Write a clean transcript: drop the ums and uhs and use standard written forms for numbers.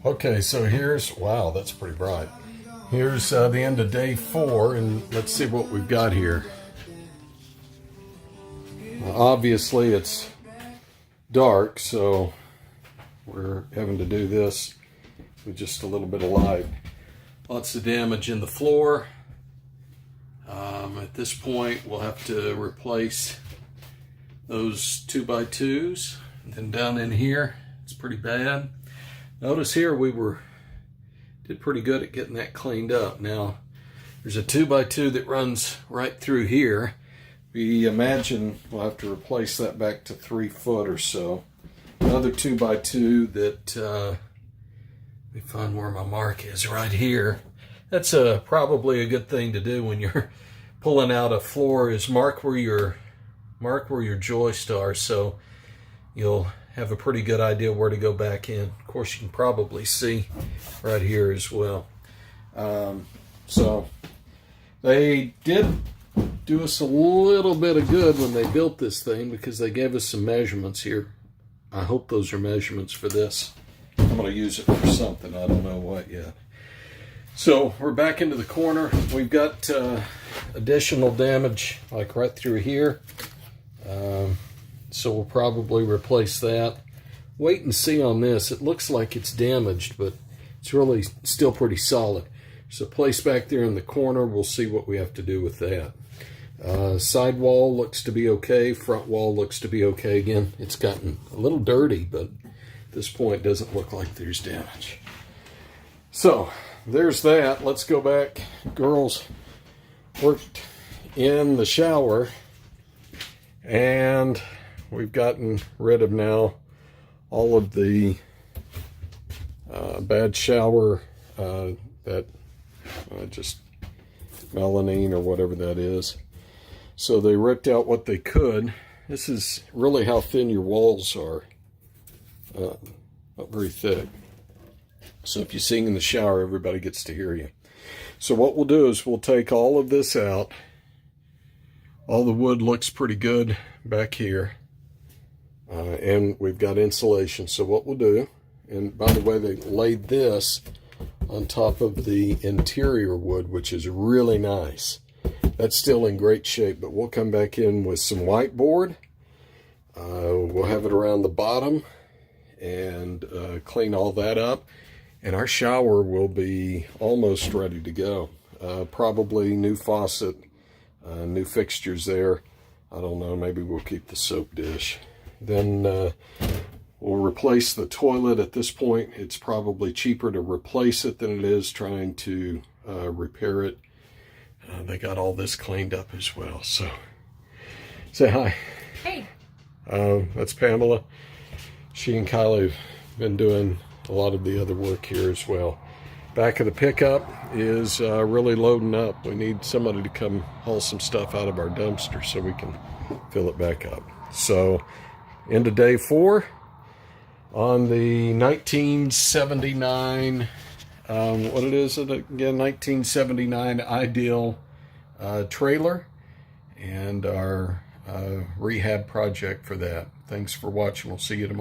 Okay, so here's, wow, that's pretty bright. Here's the end of day 4, and let's see what we've got here. Obviously, it's dark, so we're having to do this with just a little bit of light. Lots of damage in the floor. At this point, we'll have to replace those 2x2s. And then down in here, it's pretty bad. Notice here did pretty good at getting that cleaned up. Now, there's a 2x2 that runs right through here. We imagine we'll have to replace that back to 3 foot or so. Another 2x2 that, let me find where my mark is, right here. That's probably a good thing to do when you're pulling out a floor, is mark where your joists are, so you'll have a pretty good idea where to go back in. Of course, you can probably see right here as well. So they did do us a little bit of good when they built this thing, because they gave us some measurements here. I hope those are measurements for this. I'm going to use it for something. I don't know what yet. So we're back into the corner. We've got additional damage like right through here. So we'll probably replace that. Wait and see on this. It looks like it's damaged, but it's really still pretty solid. So place back there in the corner. We'll see what we have to do with that. Side wall looks to be okay. Front wall looks to be okay again. It's gotten a little dirty, but at this point it doesn't look like there's damage. So there's that. Let's go back. Girls worked in the shower, and we've gotten rid of now all of the bad shower, just melamine or whatever that is. So they ripped out what they could. This is really how thin your walls are, not very thick. So if you sing in the shower, everybody gets to hear you. So what we'll do is we'll take all of this out. All the wood looks pretty good back here. And we've got insulation. So what we'll do, and by the way, they laid this on top of the interior wood, which is really nice. That's still in great shape, but we'll come back in with some whiteboard. We'll have it around the bottom and clean all that up. And our shower will be almost ready to go. Probably new faucet, new fixtures there. I don't know, maybe we'll keep the soap dish. Then we'll replace the toilet. At this point, it's probably cheaper to replace it than it is trying to repair it. They got all this cleaned up as well. So, say hi. Hey. That's Pamela. She and Kylie have been doing a lot of the other work here as well. Back of the pickup is really loading up. We need somebody to come haul some stuff out of our dumpster so we can fill it back up. So, into day 4 on the 1979, what it is again, 1979 Ideal trailer, and our rehab project for that. Thanks for watching. We'll see you tomorrow.